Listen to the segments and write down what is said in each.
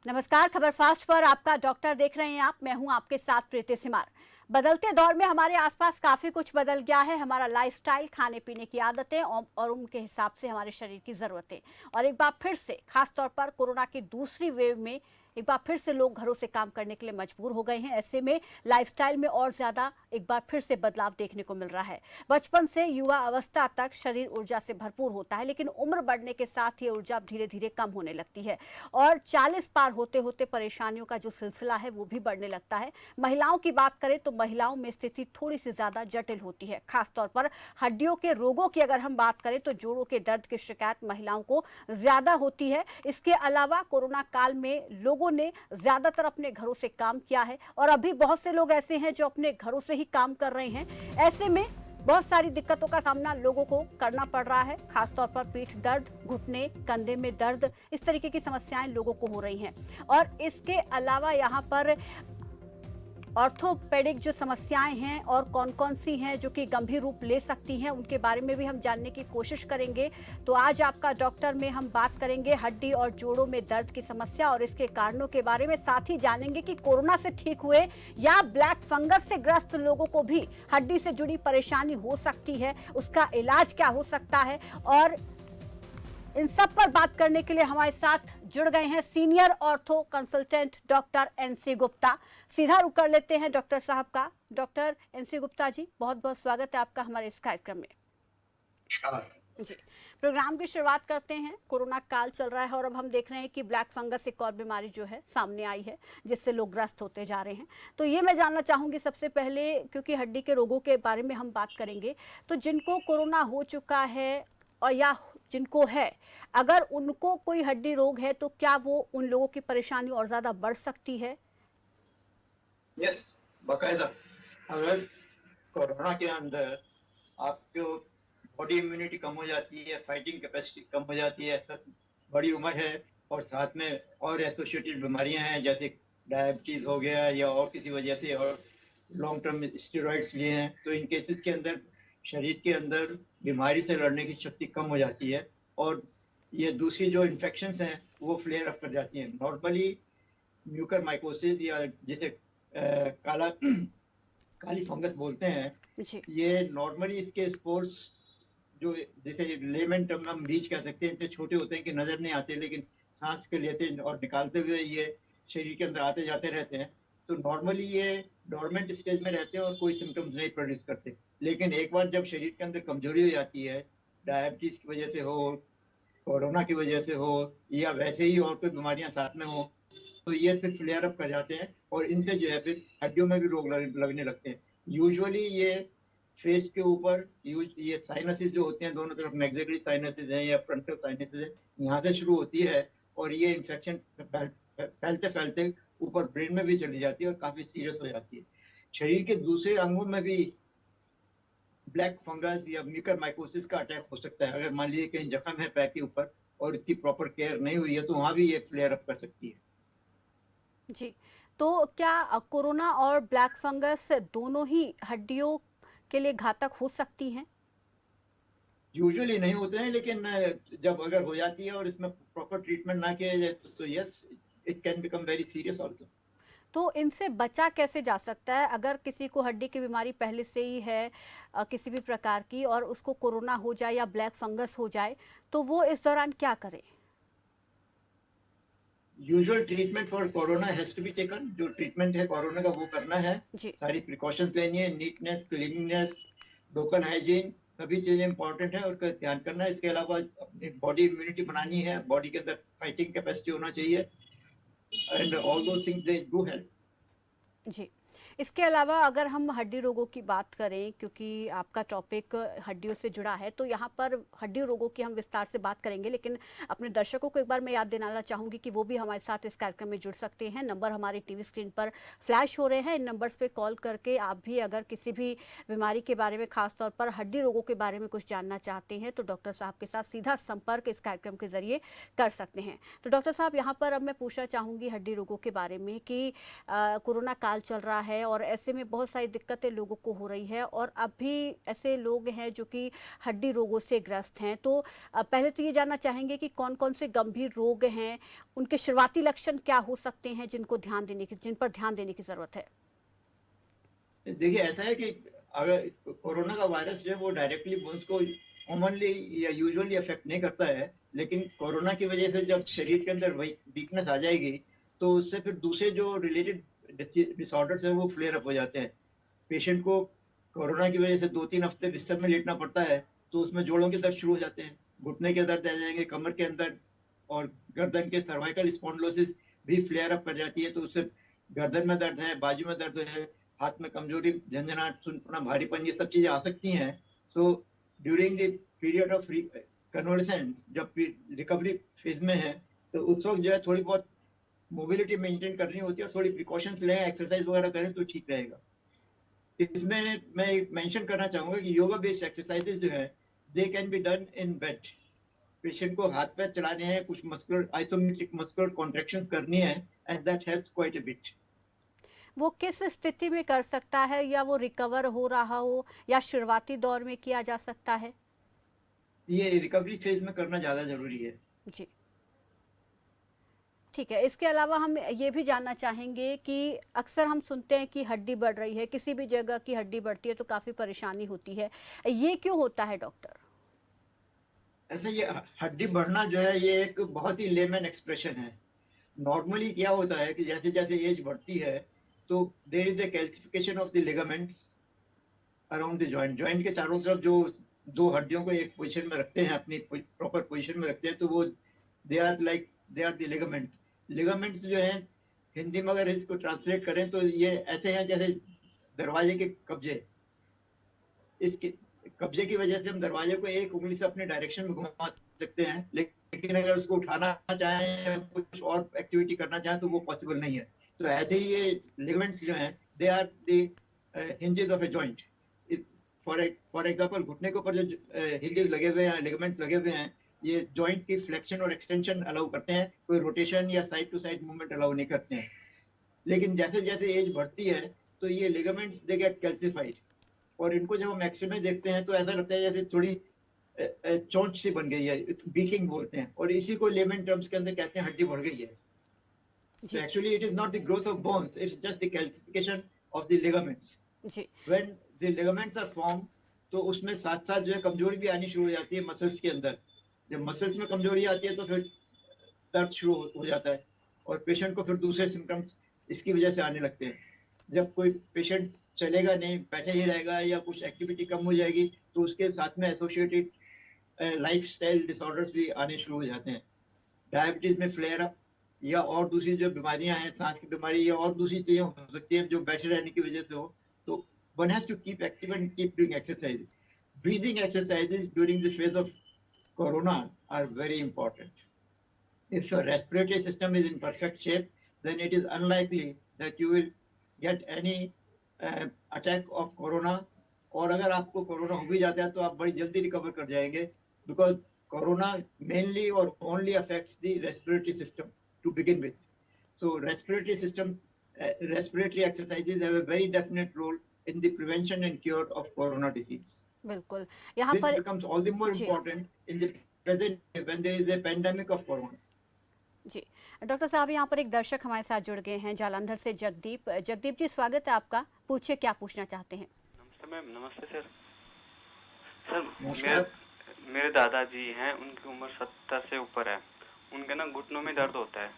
नमस्कार, खबर फास्ट पर आपका डॉक्टर देख रहे हैं आप। मैं हूं आपके साथ प्रीति सिमार। बदलते दौर में हमारे आसपास काफी कुछ बदल गया है। हमारा लाइफस्टाइल, खाने पीने की आदतें और उनके हिसाब से हमारे शरीर की जरूरतें। और एक बार फिर से, खासतौर पर कोरोना की दूसरी वेव में एक बार फिर से लोग घरों से काम करने के लिए मजबूर हो गए हैं। ऐसे में लाइफस्टाइल में और ज्यादा एक बार फिर से बदलाव देखने को मिल रहा है। बचपन से युवा अवस्था तक शरीर ऊर्जा से भरपूर होता है, लेकिन उम्र बढ़ने के साथ ये ऊर्जा धीरे धीरे कम होने लगती है और 40 पार होते होते परेशानियों का जो सिलसिला है वो भी बढ़ने लगता है। महिलाओं की बात करें तो महिलाओं में स्थिति थोड़ी सी ज्यादा जटिल होती है। खासतौर पर हड्डियों के रोगों की अगर हम बात करें तो जोड़ों के दर्द की शिकायत महिलाओं को ज्यादा होती है। इसके अलावा कोरोना काल में लोगों ने ज्यादातर अपने घरों से काम किया है और अभी बहुत से लोग ऐसे हैं जो अपने घरों से ही काम कर रहे हैं। ऐसे में बहुत सारी दिक्कतों का सामना लोगों को करना पड़ रहा है। खासतौर पर पीठ दर्द, घुटने, कंधे में दर्द, इस तरीके की समस्याएं लोगों को हो रही हैं। और इसके अलावा यहाँ पर ऑर्थोपेडिक जो समस्याएं हैं और कौन कौन सी हैं जो कि गंभीर रूप ले सकती हैं, उनके बारे में भी हम जानने की कोशिश करेंगे। तो आज आपका डॉक्टर में हम बात करेंगे हड्डी और जोड़ों में दर्द की समस्या और इसके कारणों के बारे में। साथ ही जानेंगे कि कोरोना से ठीक हुए या ब्लैक फंगस से ग्रस्त लोगों को भी हड्डी से जुड़ी परेशानी हो सकती है, उसका इलाज क्या हो सकता है। और इन सब पर बात करने के लिए हमारे साथ जुड़ गए हैं senior ortho consultant doctor NC Gupta. सीधा रुख कर लेते हैं डॉक्टर साहब का। डॉक्टर एनसी गुप्ता जी, बहुत बहुत स्वागत है आपका हमारे इस कार्यक्रम में। जी, प्रोग्राम की शुरुआत करते हैं। कोरोना काल चल रहा है और अब हम देख रहे हैं कि ब्लैक फंगस एक और बीमारी जो है सामने आई है, जिससे लोग ग्रस्त होते जा रहे हैं। तो ये मैं जानना चाहूंगी सबसे पहले, क्योंकि हड्डी के रोगों के बारे में हम बात करेंगे, तो जिनको कोरोना हो चुका है और या जिनको है, अगर उनको कोई हड्डी रोग है तो क्या वो उन लोगों की परेशानी और ज्यादा बढ़ सकती है? यस, बाकायदा। अगर कोरोना के अंदर आपको बॉडी इम्यूनिटी कम हो जाती है, फाइटिंग कैपेसिटी कम हो जाती है, बड़ी उम्र है और साथ में और एसोसिएटेड बीमारियां हैं जैसे डायबिटीज हो गया या और किसी वजह से, और लॉन्ग टर्म स्टेरॉइड्स लिए हैं, तो इन केसेस के अंदर शरीर के अंदर बीमारी से लड़ने की शक्ति कम हो जाती है और ये दूसरी जो इन्फेक्शंस हैं वो फ्लेयर अप कर जाती हैं। नॉर्मली म्यूकर माइकोसिस या जिसे काली फंगस बोलते हैं, जी, ये नॉर्मली इसके स्पोर्स जो जैसे लेमन टर्म हम बीज कह सकते हैं, इतने छोटे होते हैं कि नजर नहीं आते, लेकिन सांस के लेते और निकालते हुए ये शरीर के अंदर आते जाते रहते हैं। तो नॉर्मली ये डोरमेंट स्टेज में रहते हैं और कोई सिम्टम्स नहीं प्रोड्यूस करते। लेकिन एक बार जब शरीर के अंदर कमजोरी हो जाती है, डायबिटीज की वजह से हो, कोरोना की वजह से हो या वैसे ही और कोई बीमारियां साथ में हो, तो ये फिर फ्लेयर अप कर जाते हैं और इनसे जो है फिर हड्डियों में भी रोग लगने लगते हैं। यूजुअली ये फेस के ऊपर ये साइनसिस जो होते हैं, दोनों तरफ मैक्सिलरी साइनसिस है या फ्रंटल साइनसिस है, यहाँ से शुरू होती है और ये इन्फेक्शन फैलते फैलते ऊपर ब्रेन में भी चली जाती है और काफी सीरियस हो जाती है। शरीर के दूसरे अंगों में भी ब्लैक फंगस या म्यूकर माइकोसिस का अटैक हो सकता है। अगर मान लीजिए कहीं जख्म है पैर के ऊपर और इसकी प्रॉपर केयर नहीं हुई है तो वहां भी ये फ्लेयर अप कर सकती है। जी। तो क्या कोरोना और ब्लैक फंगस दोनों ही हड्डियों के लिए घातक हो सकती हैं? यूजुअली नहीं होते हैं, लेकिन जब अगर हो जाती है और इसमें प्रॉपर ट्रीटमेंट ना किया जाए तो yes, it can become very serious also. तो इनसे बचा कैसे जा सकता है? अगर किसी को हड्डी की बीमारी पहले से ही है किसी भी प्रकार की, और उसको कोरोना हो जाए या ब्लैक फंगस हो जाए, तो वो इस दौरान क्या करे? Usual treatment for corona has to be taken. जो ट्रीटमेंट है कोरोना का वो करना है। जी, सारी प्रिकॉशंस लेनी है, नीटनेस, क्लीनिंगनेस, लोकल हाइजीन, सभी चीजें इंपॉर्टेंट है और ध्यान करना है। इसके अलावा अपनी बॉडी इम्यूनिटी बनानी है, बॉडी के अंदर फाइटिंग कैपेसिटी होना चाहिए एंड ऑल दो थिंग्स दे डू हेल्प। जी। इसके अलावा अगर हम हड्डी रोगों की बात करें, क्योंकि आपका टॉपिक हड्डियों से जुड़ा है, तो यहाँ पर हड्डी रोगों की हम विस्तार से बात करेंगे, लेकिन अपने दर्शकों को एक बार मैं याद दिलाना चाहूँगी कि वो भी हमारे साथ इस कार्यक्रम में जुड़ सकते हैं। नंबर हमारी टीवी स्क्रीन पर फ्लैश हो रहे हैं। इन नंबर्स पे कॉल करके आप भी अगर किसी भी बीमारी के बारे में, खासतौर पर हड्डी रोगों के बारे में कुछ जानना चाहते हैं, तो डॉक्टर साहब के साथ सीधा संपर्क इस कार्यक्रम के जरिए कर सकते हैं। तो डॉक्टर साहब, यहाँ पर अब मैं पूछना चाहूँगी हड्डी रोगों के बारे में कि कोरोना काल चल रहा है और ऐसे में बहुत सारी दिक्कतें लोगों को हो रही है और अभी ऐसे लोग हैं जो कि हड्डी रोगों से ग्रस्त हैं। तो पहले तो ये जानना चाहेंगे कि कौन कौन से गंभीर रोग हैं, उनके शुरुआती लक्षण क्या हो सकते हैं जिन पर ध्यान देने की ज़रूरत है? देखिए, ऐसा है कि अगर कोरोना का वायरस जो है वो डायरेक्टली बोन्स को कॉमनली या यूजुअली अफेक्ट नहीं करता है, लेकिन कोरोना की वजह से जब शरीर के अंदर वीकनेस आ जाएगी, तो उससे फिर दूसरे जो रिलेटेड डिसऑर्डर्स हैं वो फ्लेयर अप हो जाते हैं। पेशेंट को कोरोना की वजह से 2-3 हफ्ते बिस्तर में लेटना पड़ता है, तो उसमें जोड़ों के दर्द शुरू हो जाते हैं, घुटने के दर्द आ जाएंगे, कमर के अंदर और गर्दन के सर्वाइकल स्पॉन्डिलोसिस भी फ्लेयर अप कर जाती है, तो उससे गर्दन में दर्द है, बाजू में दर्द है, हाथ में कमजोरी, झंझनाहट, सुनपना, भारीपन, ये सब चीजें आ सकती हैं। So during the period of convalescence, जब रिकवरी फेज में है, तो उस वक्त जो है थोड़ी बहुत मोबिलिटी मेंटेन करनी होती है और थोड़ी प्रिकॉशंस लें, एक्सरसाइज वगैरह करें तो ठीक रहेगा। इसमें मैं एक मेंशन करना चाहूंगा कि योगा बेस्ड एक्सरसाइजेज जो है, they can be done in bed. Patient को हाथ पैर चलाने हैं, कुछ मस्कुलर आइसोमेट्रिक मस्कुलर कॉन्ट्रैक्शंस करनी है, and that helps quite a bit. वो किस स्थिति में कर सकता है, या वो रिकवर हो रहा हो या शुरुआती दौर में किया जा सकता है? ये रिकवरी फेज में करना ज्यादा जरूरी है। जी, ठीक है। इसके अलावा हम ये भी जानना चाहेंगे कि अक्सर हम सुनते हैं कि हड्डी बढ़ रही है, किसी भी जगह की हड्डी बढ़ती है तो काफ़ी परेशानी होती है। ये क्यों होता है डॉक्टर? ऐसे ये हड्डी बढ़ना जो है, ये एक बहुत ही लेमन एक्सप्रेशन है। नॉर्मली क्या होता है कि जैसे जैसे एज बढ़ती है, तो there is a calcification of the ligaments around the joint. Joint के चारों तरफ जो दो हड्डियों को एक पोजीशन में रखते हैं, अपनी प्रॉपर पोजीशन में रखते हैं, तो वो they are the ligaments. Ligaments जो हैं, हिंदी में अगर इसको ट्रांसलेट करें तो ये ऐसे हैं जैसे दरवाजे के कब्जे। इसके कब्जे की वजह से हम दरवाजे को एक उंगली से अपने डायरेक्शन में घुमा सकते हैं, लेकिन अगर उसको उठाना चाहें या कुछ और एक्टिविटी करना चाहें तो वो पॉसिबल नहीं है। तो ऐसे ही ये लिगामेंट्स जो हैं, they are the hinges of a joint. For example, घुटने के ऊपर जो हिंजेस लगे हुए हैं, लिगामेंट्स लगे हुए हैं, ये जॉइंट की फ्लेक्शन और एक्सटेंशन अलाउ करते हैं, कोई रोटेशन या side to side movement allow नहीं करते हैं। लेकिन जैसे जैसे एज बढ़ती है, तो ये लिगामेंट्स दे गेट कैल्सिफाइड, और इनको जब हम एक्सरे में देखते हैं तो ऐसा लगता है जैसे थोड़ी चोंच सी बन गई है, बीकिंग बोलते हैं, और इसी को लेमन टर्म्स के अंदर कहते हैं हड्डी बढ़ गई है। So ji, actually it is not the growth of bones, it's just the calcification of the ligaments. Ji, When the ligaments are formed, तो उसमें साथ साथ जो है कमजोरी भी आनी शुरू हो जाती है मसल्स के अंदर। जब मसल्स में कमजोरी आती है तो फिर दर्द शुरू हो जाता है, और पेशेंट को फिर दूसरे सिम्टम्स इसकी वजह से आने लगते हैं। जब कोई पेशेंट चलेगा नहीं, बैठे ही रहेगा, या कुछ एक्टिविटी कम हो जाएगी, तो उसके साथ में एसोसिएटेड लाइफस्टाइल डिसऑर्डर्स भी आने शुरू हो जाते हैं। डायबिटीज में फ्लेयर अप, या और दूसरी जो बीमारियां हैं, सांस की बीमारी या और दूसरी चीजें हो सकती हैं जो बैठे रहने की वजह से हो, तो one has to keep active and keep doing exercise. Breathing exercises during the phase of corona are very important. If your respiratory system is in perfect shape, then it is unlikely that you will get any attack of corona. और अगर आपको corona हो भी जाता है तो आप बड़ी जल्दी रिकवर कर जाएंगे, because corona mainly or only affects the respiratory system to begin with. So respiratory exercises have a very definite role in the prevention and cure of corona disease. बिल्कुल। यहाँ This पर becomes all the more जी, important in the present day when there is a pandemic of corona. जी। Doctor साहब, यहाँ पर एक दर्शक हमारे साथ जुड़ गए हैं, जालंधर से जगदीप। जगदीप जी, स्वागत है आपका। पूछिए, क्या पूछना चाहते हैं? नमस्ते मैम। नमस्ते सर। सर नमस्कार। मेरे दादाजी हैं, उनकी उम्र 70 से ऊपर है। उनके ना घुटनों में दर्द होता है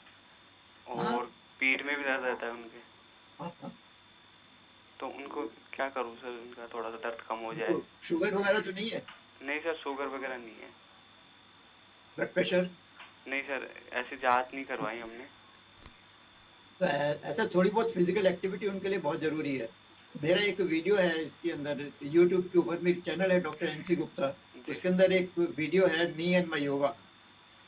हाँ, और पीठ में भी दर्द रहता है उनके। हाँ। तो उनको क्या करूँ सर, उनका थोड़ा सा दर्द कम हो जाए? तो शुगर वगैरह तो नहीं है? नहीं सर, शुगर वगैरह नहीं है। Blood pressure? नहीं सर, ऐसी जांच नहीं करवाई हमने। तो ऐसा थोड़ी बहुत फिजिकल एक्टिविटी उनके लिए बहुत जरूरी है। मेरा एक वीडियो है इसके अंदर, यूट्यूब के ऊपर मेरी चैनल है डॉक्टर एनसी गुप्ता, उसके अंदर एक वीडियो है मी एंड माई योगा।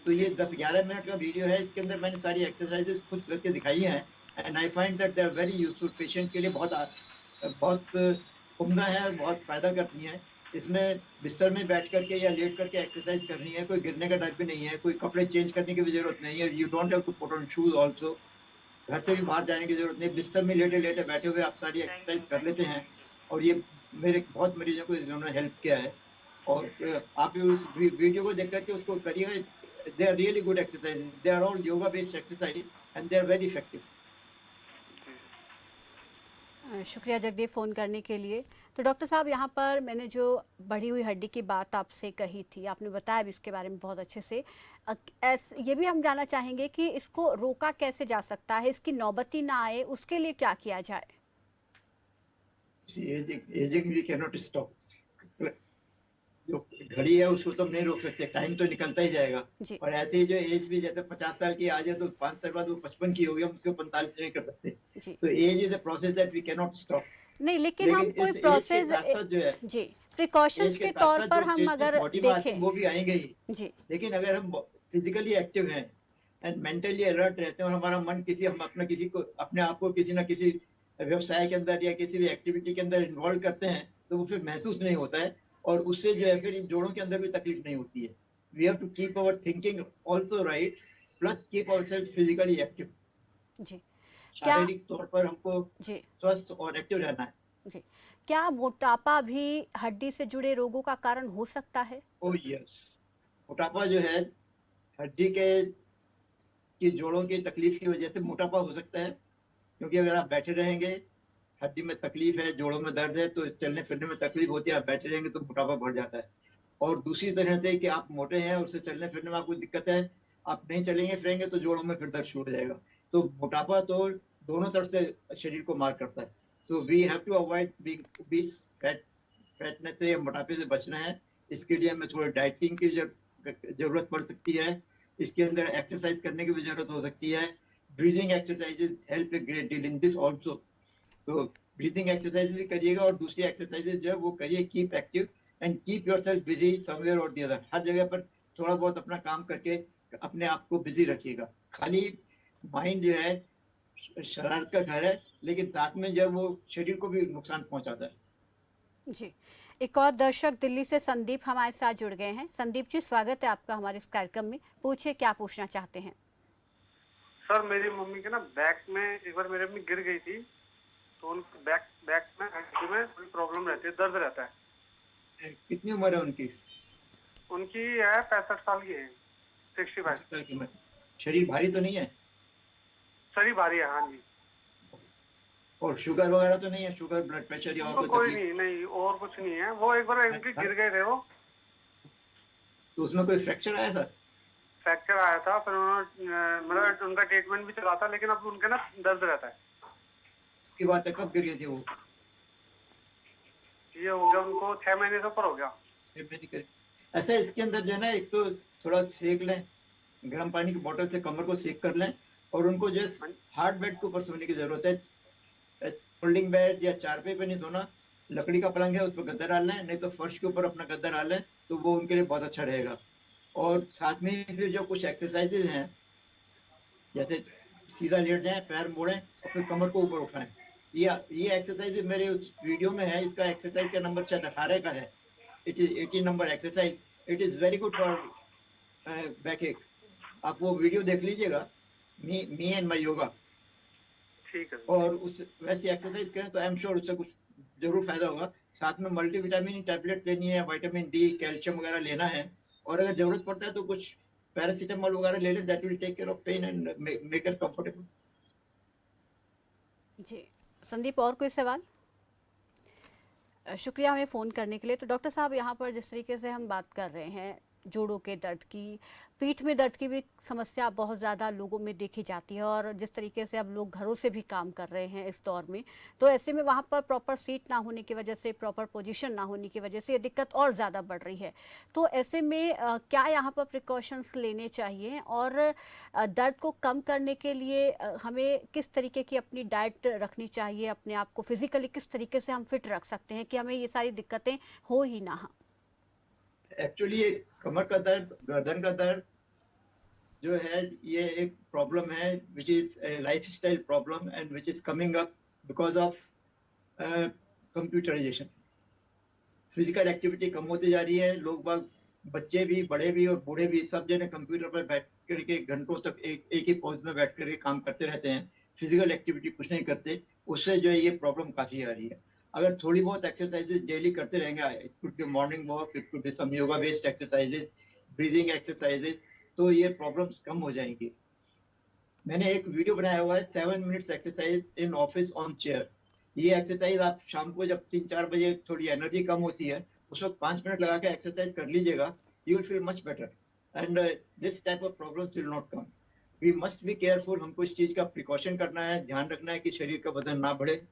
तो ये 10-11 मिनट का वीडियो है, इसके अंदर मैंने सारी एक्सरसाइजेस खुद करके दिखाई हैं, and I find that they are very useful. Patient के लिए बहुत उम्दा है और बहुत फायदा करती हैं। इसमें बिस्तर में बैठ करके या लेट करके एक्सरसाइज करनी है, कोई गिरने का डर भी नहीं है, कोई कपड़े चेंज करने की भी जरूरत नहीं है। You don't have to put on shoes also. घर से भी बाहर जाने की जरूरत नहीं, बिस्तर में लेटे लेटे बैठे हुए आप सारी एक्सरसाइज कर लेते हैं। और ये मेरे बहुत मरीजों को इन्होंने हेल्प किया है। और आप भी उस वीडियो को देख करके उसको करिएगा। They are really good exercise, they are all yoga based exercise and they are very effective. शुक्रिया जगदीप फ़ोन करने के लिए। तो डॉक्टर साहब, यहाँ पर मैंने जो बढ़ी हुई हड्डी की बात आपसे कही थी, आपने बताया भी इसके बारे में बहुत अच्छे से। ये भी हम जानना चाहेंगे कि इसको रोका कैसे जा सकता है, इसकी नौबती ना आए उसके लिए क्या किया जाए? Ageing we can not stop. जो घड़ी है उसको तो हम नहीं रोक सकते, टाइम तो निकलता ही जाएगा। जी और ऐसे ही जो एज भी जैसे 50 साल की आ जाए तो 5 साल बाद वो 55 की होगी, हम उसको 45 नहीं कर सकते। जी। तो age is a process that we can not stop. नहीं, लेकिन हम लेकिन कोई इस एज के प्रोसेस साथ साथ जो है, जी, एज प्रिकॉशंस के के साथ तौर साथ पर जो हम चीज अगर बॉडी में आती है देखें। वो भी आएंगे ही। जी लेकिन अगर हम फिजिकली एक्टिव हैं एंड मेंटली अलर्ट रहते हैं और हमारा मन हम अपना किसी को अपने आप को किसी ना किसी व्यवसाय के अंदर या किसी भी एक्टिविटी के अंदर इन्वॉल्व करते हैं, तो वो फिर महसूस नहीं होता है। और उससे जो है फिर इन जोड़ों के अंदर भी तकलीफ नहीं होती है। We have to keep our thinking also right, plus keep ourselves physically active. जी। क्या शारीरिक तौर पर हमको जी स्वस्थ और एक्टिव रहना है। जी, क्या मोटापा भी हड्डी से जुड़े रोगों का कारण हो सकता है? ओह यस, मोटापा जो है हड्डी के की जोड़ों की तकलीफ की वजह से मोटापा हो सकता है। क्योंकि अगर आप बैठे रहेंगे, हड्डी में तकलीफ है, जोड़ों में दर्द है, तो चलने फिरने में तकलीफ होती है, आप बैठे रहेंगे तो मोटापा बढ़ जाता है। और दूसरी तरह से कि आप मोटे हैं, उससे चलने फिरने में आपको दिक्कत है, आप नहीं चलेंगे फिरेंगे तो जोड़ों में फिर दर्द शुरू हो जाएगा। तो मोटापा तो दोनों तरफ से शरीर को मार करता है। So we have to avoid being obese, fatness से, मोटापे से बचना है। इसके लिए हमें थोड़ी डाइटिंग की जरूरत पड़ सकती है। इसके अंदर एक्सरसाइज करने की भी जरूरत हो सकती है। Breathing exercises help a great deal in this also. तो ब्रीदिंग एक्सरसाइज भी करिएगा और दूसरी एक्सरसाइजेज जो है वो करिए। Keep active and keep yourself busy somewhere और द अदर। हर जगह पर थोड़ा बहुत अपना काम करके अपने आप को बिजी रखिएगा। खाली माइंड जो है शरारत का घर है, लेकिन साथ में जब वो शरीर को भी नुकसान पहुंचाता है। जी, एक और दर्शक दिल्ली से संदीप हमारे साथ जुड़ गए हैं। संदीप जी, स्वागत है आपका हमारे इस कार्यक्रम में। पूछिए, क्या पूछना चाहते हैं? सर, मेरी मम्मी के ना बैक में एक बार मेरी मम्मी गिर गई थी, तो उन बैक में हड्डी में थोड़ी प्रॉब्लम रहती है, दर्द रहता है। कितनी उम्र है उनकी? उनकी है 65 साल की है, 65। 65 साल की उम्र। शरीर भारी तो नहीं है? शरीर भारी है, हाँ जी। और शुगर वगैरह तो नहीं है? शुगर, ब्लड प्रेशर या और उनको कोई कोई तकलीफ? नहीं, और कुछ नहीं है। वो एक बार उनके गिर गए थे वो, तो उसमें कोई फ्रैक्चर आया था? फ्रैक्चर आया था, फिर उन्होंने मतलब उनका ट्रीटमेंट भी चला था, लेकिन अब उनके ना दर्द रहता है। की बात है, कब गिर गई थी वो? ये हो गया उनको 6 महीने से ऊपर हो गया। ऐसा इसके अंदर जो है ना, एक तो थोड़ा सेक लें, गर्म पानी की बोतल से कमर को सेक कर लें। और उनको जो हार्ड बेड के ऊपर सोने की जरूरत है। फोल्डिंग बेड या चारपाई पे नहीं सोना। लकड़ी का पलंग है, उस पर गद्दा डाल लें, नहीं तो फर्श के ऊपर अपना गद्दा डाल लें, तो वो उनके लिए बहुत अच्छा रहेगा। और साथ में फिर जो कुछ एक्सरसाइजेज हैं, जैसे सीधा लेट जाएं, पैर मोड़ें और फिर कमर को ऊपर उठाएं। ये एक्सरसाइज भी मेरे उस वीडियो में है। इसका एक्सरसाइज का नंबर शायद 18 का है। It is 18 number exercise. It is very good for back एक। आप वो वीडियो देख लीजिएगा, मी एंड माई योगा। ठीक है। और उस वैसी एक्सरसाइज करें तो आई एम श्योर उससे कुछ जरूर फायदा होगा। साथ में मल्टीविटामिन टैबलेट लेनी है, विटामिन डी, कैल्शियम वगैरह लेना है। और अगर जरूरत पड़ता है तो कुछ पैरासीटामोल वगैरह ले लें, that will take care of pain and make it comfortable. जी संदीप, और कोई सवाल? शुक्रिया हमें फ़ोन करने के लिए। तो डॉक्टर साहब, यहाँ पर जिस तरीके से हम बात कर रहे हैं जोड़ों के दर्द की, पीठ में दर्द की भी समस्या बहुत ज़्यादा लोगों में देखी जाती है, और जिस तरीके से अब लोग घरों से भी काम कर रहे हैं इस दौर में, तो ऐसे में वहाँ पर प्रॉपर सीट ना होने की वजह से, प्रॉपर पोजीशन ना होने की वजह से ये दिक्कत और ज़्यादा बढ़ रही है। तो ऐसे में क्या यहाँ पर प्रिकॉशंस लेने चाहिए, और दर्द को कम करने के लिए हमें किस तरीके की अपनी डाइट रखनी चाहिए, अपने आप को फिजिकली किस तरीके से हम फिट रख सकते हैं कि हमें ये सारी दिक्कतें हो ही ना? एक्चुअली कमर का दर्द, गर्दन का दर्द जो है, ये एक प्रॉब्लम है which is lifestyle problem and which is coming up because of computerisation. Physical activity कम होती जा रही है। लोग बाग, बच्चे भी, बड़े भी और बूढ़े भी, सब जने कंप्यूटर पर बैठ करके घंटों तक एक ही पोज में बैठ करके काम करते रहते हैं। फिजिकल एक्टिविटी कुछ नहीं करते, उससे जो है ये प्रॉब्लम काफी आ रही है। अगर थोड़ी बहुत एक्सरसाइजेज डेली करते रहेंगे, it could be morning walk, it could be some yoga based exercises, breathing exercises, तो ये प्रॉब्लम्स कम हो जाएंगी। मैंने एक वीडियो बनाया हुआ है 7 minutes exercise in office on chair. ये एक्सरसाइज आप शाम को जब 3-4 बजे थोड़ी एनर्जी कम होती है, उस वक्त 5 मिनट लगा के एक्सरसाइज कर लीजिएगा, you will feel much better and this type of problems will not come. We must be careful, हमको इस चीज का प्रिकॉशन करना है, ध्यान रखना है कि शरीर का वजन ना बढ़े।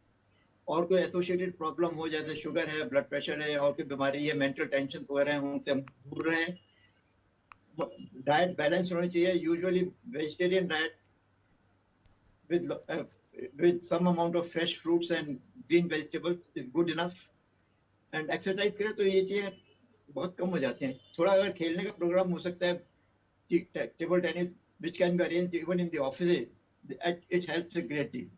और कोई एसोसिएटेड प्रॉब्लम हो, जैसे शुगर है, ब्लड प्रेशर है, और कोई बीमारी है, मेंटल टेंशन वगैरह है, उनसे हम दूर रहें। डाइट बैलेंस होनी चाहिए, usually vegetarian diet with some amount of fresh fruits and green vegetables is good enough, and exercise करें तो ये चीजें बहुत कम हो जाती हैं। थोड़ा अगर खेलने का प्रोग्राम हो सकता है, table tennis which can be arranged even in the offices, it helps a great deal.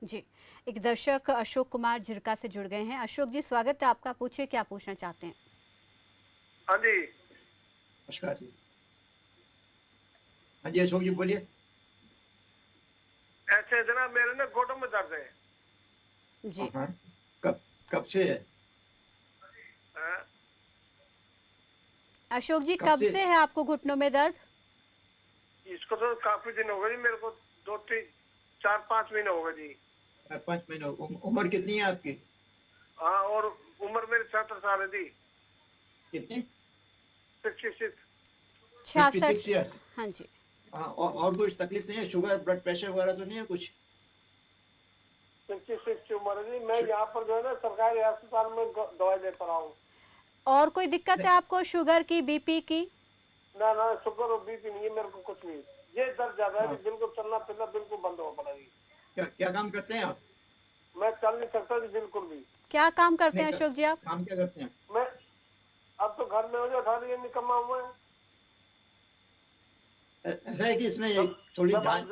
जी, एक दर्शक अशोक कुमार झिरका से जुड़ गए हैं। अशोक जी, स्वागत है आपका, पूछिए क्या पूछना चाहते हैं। हाँ जी, नमस्कार जी। हाँ जी अशोक जी बोलिए। ऐसे जनाब मेरे ना घुटनों में दर्द है। जी, हाँ, कब से है? हाँ, अशोक जी कब कब से? से है आपको घुटनों में दर्द? इसको तो काफी दिन हो गए जी, मेरे को 2-3-4-5 महीने हो गए जी। 4-5 महीने। उम्र कितनी है आपकी? हाँ, और उम्र मेरी 67 साल है जी। कितनी? 66। 66 56 years। हाँ जी। हाँ, और कुछ तकलीफ नहीं है? शुगर ब्लड प्रेशर वगैरह तो नहीं है कुछ? 66 की उम्र है जी। मैं यहाँ पर जो है ना सरकारी अस्पताल में दवाई लेता रहा हूँ। और कोई दिक्कत है आपको, शुगर की, बीपी की? ना ना, शुगर और बीपी नहीं है मेरे को, कुछ नहीं। ये दर्द ज्यादा है हाँ। जी, बिल्कुल चलना फिरना बिल्कुल बंद हो पड़ा जी। क्या काम करते हैं आप? मैं चल नहीं सकता जी बिल्कुल भी। क्या काम करते हैं नहीं, अशोक जी आप? काम क्या करते हैं? मैं अब तो घर में हो जो 18 निकम्मा हुआ है। ऐसा है कि इसमें एक थोड़ी जांच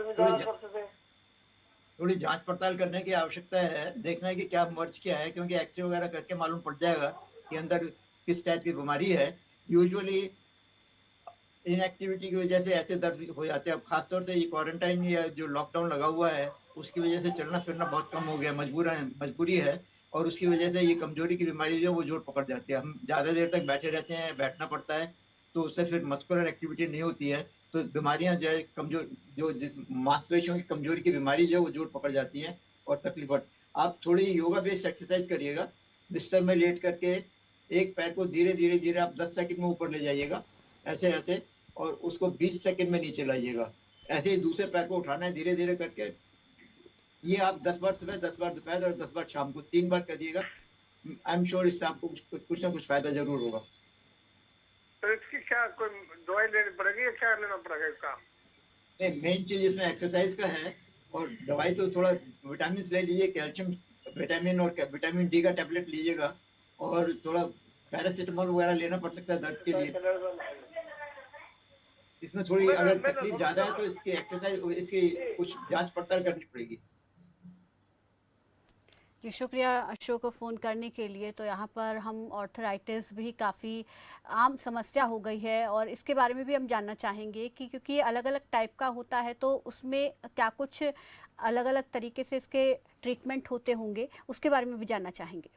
पड़ताल करने की आवश्यकता है, देखना है कि क्या मर्ज क्या है, क्योंकि एक्सरे वगैरह करके मालूम पड़ जाएगा कि अंदर किस टाइप की बीमारी है। यूजुअली इनएक्टिविटी की वजह से ऐसे दर्द हो जाते हैं। अब खासतौर से ये क्वारंटाइन या जो लॉकडाउन लगा हुआ है, उसकी वजह से चलना फिरना बहुत कम हो गया, मजबूरी है, और उसकी वजह से ये कमजोरी की बीमारी जो है वो जोर पकड़ जाती है। हम ज्यादा देर तक बैठे रहते हैं, बैठना पड़ता है, तो उससे फिर मस्कुलर एक्टिविटी नहीं होती है, तो बीमारियां जो है कमजोर, जो जिस मांसपेशियों की कमजोरी की बीमारी जो है वो जोर पकड़ जाती है और तकलीफ। आप थोड़ी योगा बेस्ड एक्सरसाइज करिएगा, बिस्तर में लेट करके एक पैर को धीरे धीरे धीरे आप 10 सेकंड में ऊपर ले जाइएगा, ऐसे ऐसे, और उसको 20 सेकंड में नीचे लाइएगा। ऐसे ही दूसरे पैर को उठाना है धीरे धीरे करके। ये आप 10 बार सुबह, 10 बार दोपहर और 10 बार शाम को 3 बार करिएगा। आई एम श्योर इससे आपको कुछ ना कुछ फायदा जरूर होगा। तो इसकी क्या कोई दवाई लेनी पड़ेगी या क्या लेना पड़ेगा इसका? नहीं, मेन चीज इसमें एक्सरसाइज का है, और दवाई तो थोड़ा विटामिन ले लीजिए, कैल्शियम विटामिन और विटामिन डी का टैबलेट लीजिएगा, और थोड़ा पैरासीटामोल वगैरह लेना पड़ सकता है दर्द के लिए। इसमें थोड़ी अगर तकलीफ ज्यादा है तो इसकी एक्सरसाइज, इसकी कुछ जांच पड़ताल करनी पड़ेगी। जी, शुक्रिया अशोक को फ़ोन करने के लिए। तो यहाँ पर हम ऑर्थराइटिस भी काफ़ी आम समस्या हो गई है, और इसके बारे में भी हम जानना चाहेंगे कि क्योंकि अलग अलग टाइप का होता है, तो उसमें क्या कुछ अलग अलग तरीके से इसके ट्रीटमेंट होते होंगे, उसके बारे में भी जानना चाहेंगे।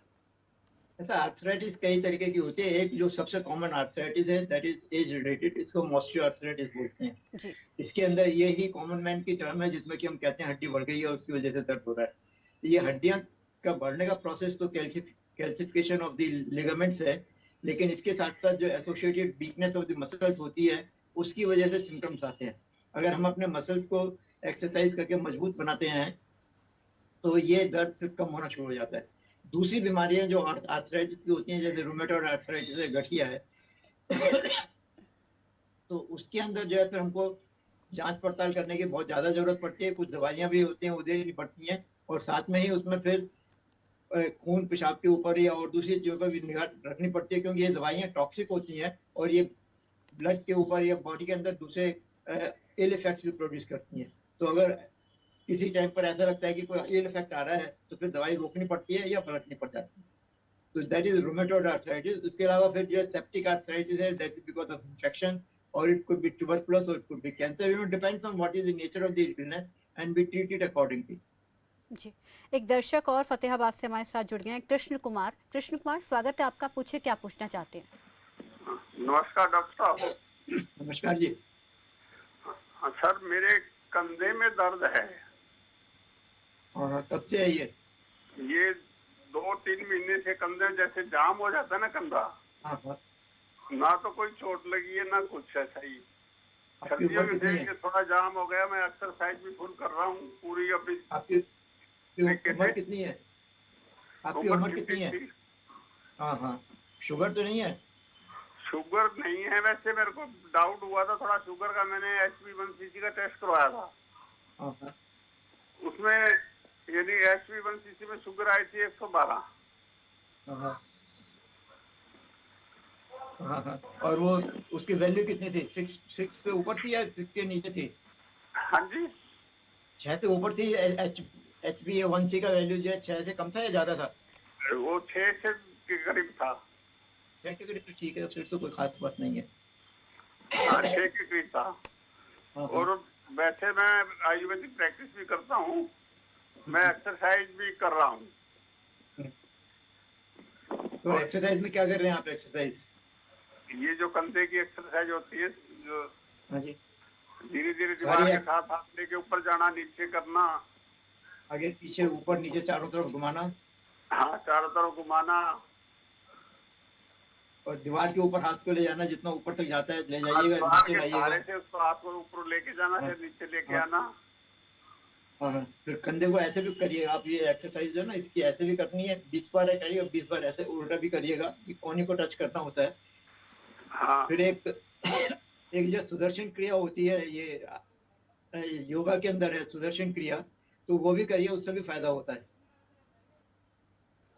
ऐसा आर्थराइटिस कई तरीके की होती है। एक जो सबसे कॉमन आर्थराइटिस है, दैट इज एज रिलेटेड, इसको ऑस्टियोआर्थराइटिस बोलते हैं जी। इसके अंदर ये ही कॉमन मैन की टर्म है, जिसमें कि हम कहते हैं हड्डी बढ़ गई है और उसकी वजह से दर्द हो रहा है। ये हड्डियां का बढ़ने का प्रोसेस तो कैल्सिफिकेशन ऑफ द लिगामेंट्स है, लेकिन इसके साथ साथ जो associated weakness of the muscles होती है, उसकी वजह से सिम्टम्स आते हैं। अगर हम अपने मसल्स को एक्सरसाइज करके मजबूत बनाते हैं तो ये दर्द फिर कम होना शुरू हो जाता है। दूसरी बीमारियां जो आर्थराइटिस की होती हैं, जैसे रूमेटॉइड आर्थराइटिस है, गठिया है, तो उसके अंदर जो है फिर हमको जांच पड़ताल करने की बहुत ज्यादा जरूरत पड़ती है। कुछ दवाइयां भी होती हैं वो देनी पड़ती हैं, और साथ में ही उसमें फिर खून पेशाब के ऊपर या और दूसरी चीजों पर भी निगाह रखनी पड़ती है, क्योंकि ये दवाइयां टॉक्सिक होती हैं और ये ब्लड के ऊपर या बॉडी के अंदर दूसरे इल इफेक्ट्स भी प्रोड्यूस करती हैं। तो अगर किसी टाइम पर ऐसा लगता है कि कोई इल इफेक्ट आ रहा है, तो फिर दवाई रोकनी पड़ती है या पलटनी पड़ जाती है। तो दैट इज रूमेटॉइड आर्थराइटिस। उसके अलावा फिर जो है सेप्टिक आर्थराइटिस है, that is because of infection, or it could be tuberculosis, or it could be cancer. It depends on what is the nature of the illness and we treat it accordingly. जी, एक दर्शक और फतेहाबाद से हमारे साथ जुड़ गए हैं, कृष्ण कुमार। कृष्ण कुमार, स्वागत है आपका, पूछिए क्या पूछना चाहते हैं। नमस्कार डॉक्टर साहब। नमस्कार जी। सर मेरे कंधे में दर्द है। और कब से है ये 2-3 महीने से कंधे में जैसे जाम हो जाता है ना कंधा, हाँ। ना तो कोई चोट लगी है ना कुछ ऐसा ही। आपकी सर्दियों उम्र में कितनी देख है? के थोड़ा जाम हो गया। मैं एक्सरसाइज भी फुल कर रहा हूँ पूरी अपनी। आपकी उम्र कितनी है? आपकी उम्र कितनी है? 53। हाँ। शुगर तो नहीं है? शुगर नहीं है, वैसे मेरे को डाउट हुआ था थोड़ा शुगर का। मैंने HB1C का टेस्ट करवाया था। हाँ। उसमें यानी HB1C में शुगर आई थी 112। हाँ। और वो उसकी वैल्यू कितनी थी? 6 से ऊपर थी या 6 से नीचे थी? हाँ जी, 6 से ऊपर थी। HbA1c का वैल्यू जो है 6 से कम था या ज्यादा था? वो 6 से के करीब था। 6 के करीब तो ठीक है, फिर तो कोई खास बात नहीं है। हाँ, 6 के करीब था। हाँ। और वैसे मैं आयुर्वेदिक प्रैक्टिस भी करता हूँ, मैं एक्सरसाइज भी कर रहा हूँ। तो एक्सरसाइज में क्या कर रहे हैं आप? एक्सरसाइज ये जो कंधे की एक्सरसाइज होती है, जो हाँ जी, धीरे धीरे दीवार सारी के साथ हाथ लेके ऊपर जाना, नीचे करना, आगे पीछे ऊपर नीचे चारों तरफ घुमाना, हाँ चारों तरफ घुमाना, और दीवार के ऊपर हाथ को ले जाना, जितना ऊपर तक जाता है ले जाइएगा, दीवार नीचे के लाइएगा। सहारे से उसको हाथ को ऊपर लेके जाना, हाँ, फिर नीचे लेके हाँ। आना। हाँ। फिर कंधे को ऐसे भी करिएगा आप। ये एक्सरसाइज जो है ना, इसकी ऐसे भी करनी है, 20 बार करिएगा, 20 बार ऐसे उल्टा भी करिएगा, कोहनी को टच करना होता है। हाँ, फिर एक जो सुदर्शन क्रिया होती है, ये योगा के अंदर है सुदर्शन क्रिया, तो वो भी करिए, उससे भी फायदा होता है।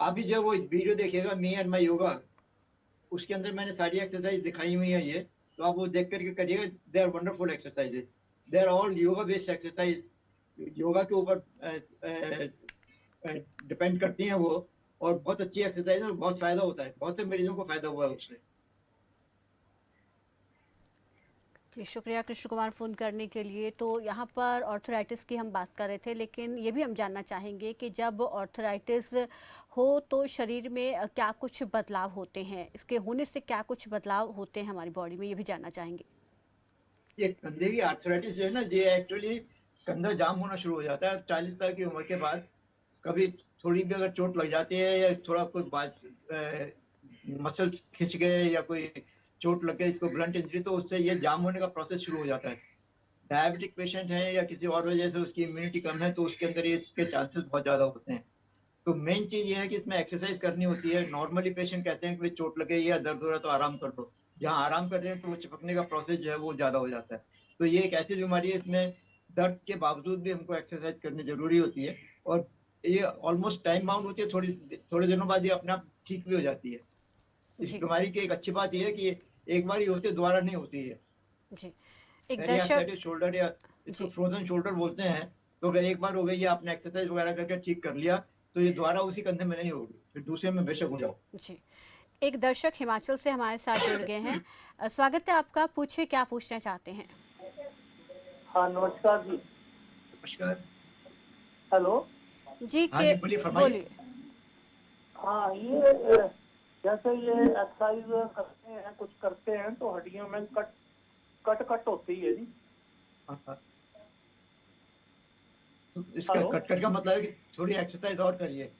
आप भी जो वो वीडियो देखिएगा, मी एंड माई योगा, उसके अंदर मैंने सारी एक्सरसाइज दिखाई हुई है। ये तो आप वो देख करके करिएगा। They are wonderful exercises, they are all yoga based exercise. Yoga के ऊपर डिपेंड करती हैं वो, और बहुत अच्छी एक्सरसाइज है और बहुत फायदा होता है। बहुत से मरीजों को फायदा हुआ है उससे। जी, शुक्रिया कृष्ण कुमार फ़ोन करने के लिए। तो यहाँ पर ऑर्थराइटिस की हम बात कर रहे थे, लेकिन ये भी हम जानना चाहेंगे कि जब ऑर्थराइटिस हो तो शरीर में क्या कुछ बदलाव होते हैं, इसके होने से क्या कुछ बदलाव होते हैं हमारी बॉडी में, ये भी जानना चाहेंगे। ये कंधे की आर्थराइटिस जो है ना, ये एक्चुअली कंधा जाम होना शुरू हो जाता है 40 साल की उम्र के बाद। कभी थोड़ी भी अगर चोट लग जाती है, या थोड़ा कोई मसल्स खिंच गए, या कोई चोट लग गई, इसको ब्लंट इंजरी, तो उससे ये जाम होने का प्रोसेस शुरू हो जाता है। डायबिटिक पेशेंट है या किसी और वजह से उसकी इम्यूनिटी कम है, तो उसके अंदर ये इसके चांसेस बहुत ज्यादा होते हैं। तो मेन चीज ये है कि इसमें एक्सरसाइज करनी होती है। नॉर्मली पेशेंट कहते हैं कि चोट लगे या दर्द हो रहा है तो आराम कर लो। जहाँ आराम करते हैं तो वो चिपकने का प्रोसेस जो है वो ज्यादा हो जाता है। तो ये एक ऐसी बीमारी है, इसमें दर्द के बावजूद भी हमको एक्सरसाइज करनी जरूरी होती है, और ये ऑलमोस्ट टाइम बाउंड होती है। थोड़े दिनों बाद ये अपने आप ठीक भी हो जाती है। इस जी। बीमारी की एक अच्छी बात यह है कि एक बार ही होती है, दोबारा नहीं होती है। जी, एक दर्शक, शोल्डर, या इसको जी। फ्रोजन शोल्डर बोलते हैं। तो अगर एक बार हो गई, या आपने एक्सरसाइज वगैरह करके ठीक कर लिया, तो ये दोबारा उसी कंधे में नहीं होगी, फिर दूसरे में बेशक हो जाओ। जी, एक दर्शक हिमाचल से हमारे साथ जुड़ गए हैं। स्वागत है आपका, पूछिए क्या पूछना चाहते हैं। हाँ नमस्कार जी। नमस्कार। हेलो। जी, हाँ के जी, बोलिए, फरमाइए। बोलिए। हाँ ये जैसे ये एक्सरसाइज करते हैं, कुछ करते हैं तो हड्डियों में कट होती है जी। हाँ। तो इसका हेलो। कट का मतलब है कि थोड़ी एक्सरसाइज और करिए।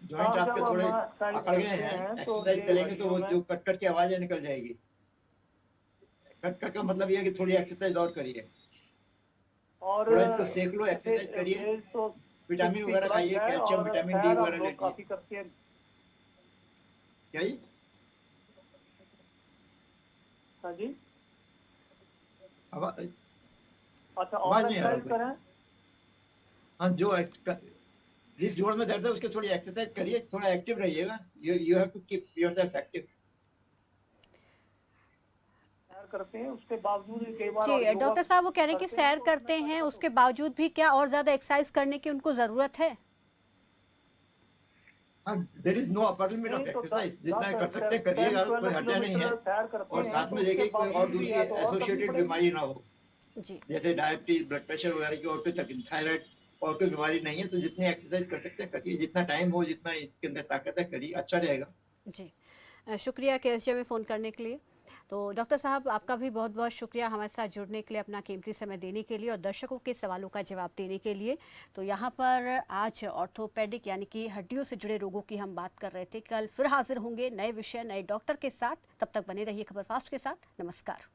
जॉइंट हाँ, आपके जब थोड़े हम एक्सरसाइज अकड़ गए करते हैं, हैं तो एक्सरसाइज ये करेंगे तो वो हड्डियों जो कट की आवाजें निकल जाएगी। कट का मतलब ये है कि थोड़ी एक्सरसाइज और करिए। और थोड़ा इसको सेक लो, एक्सरसाइज करिए, वेज तो विटामिन वगैरह खाइए, है, कैल्शियम, और विटामिन डी सैर हम वगैरह लोग लीजिए। काफी करते हैं। क्या जी? हाँ जी। आवाज अच्छा, आवाज और नहीं आ रहा एक्सरसाइज कोई। करें। हाँ, जिस जोड़ में दर्द है उसके थोड़ी एक्सरसाइज करिए, थोड़ा एक्टिव रहिएगा। You have to keep yourself active. सैर करते हैं उसके बावजूद भी कई बार, और जी, योगा डॉक्टर साहब वो कह रहे हैं कि करते हैं सैर तो करते उसमें हैं, कट उसके बावजूद भी क्या और ज्यादा एक्सरसाइज करने की उनको जरूरत है? हाँ, there is no upper limit of नहीं तो एक्सरसाइज। जितना कर 10 सकते हैं करिएगा, 10-12 कोई हर्जा नहीं है। किलोमीटर सैर करते और हैं साथ तो में देखिए उसके कोई और बावजूद भी दूसरी है तो और करनी एसोसिएटेड पड़ेगी। बीमारी ना हो। जी जैसे डायबिटीज, ब्लड प्रेशर वगैरह की, और कोई थायराइड और कोई बीमारी नहीं है, तो जितनी एक्सरसाइज कर सकते हैं करिए, जितना टाइम हो, जितना इसके अंदर ताकत है करिए, अच्छा रहेगा। जी शुक्रिया केएसजे में फ़ोन करने के लिए। तो डॉक्टर साहब आपका भी बहुत बहुत शुक्रिया हमारे साथ जुड़ने के लिए, अपना कीमती समय देने के लिए और दर्शकों के सवालों का जवाब देने के लिए। तो यहाँ पर आज ऑर्थोपेडिक यानी कि हड्डियों से जुड़े रोगों की हम बात कर रहे थे। कल फिर हाजिर होंगे नए विषय, नए डॉक्टर के साथ। तब तक बने रहिए खबर फास्ट के साथ। नमस्कार।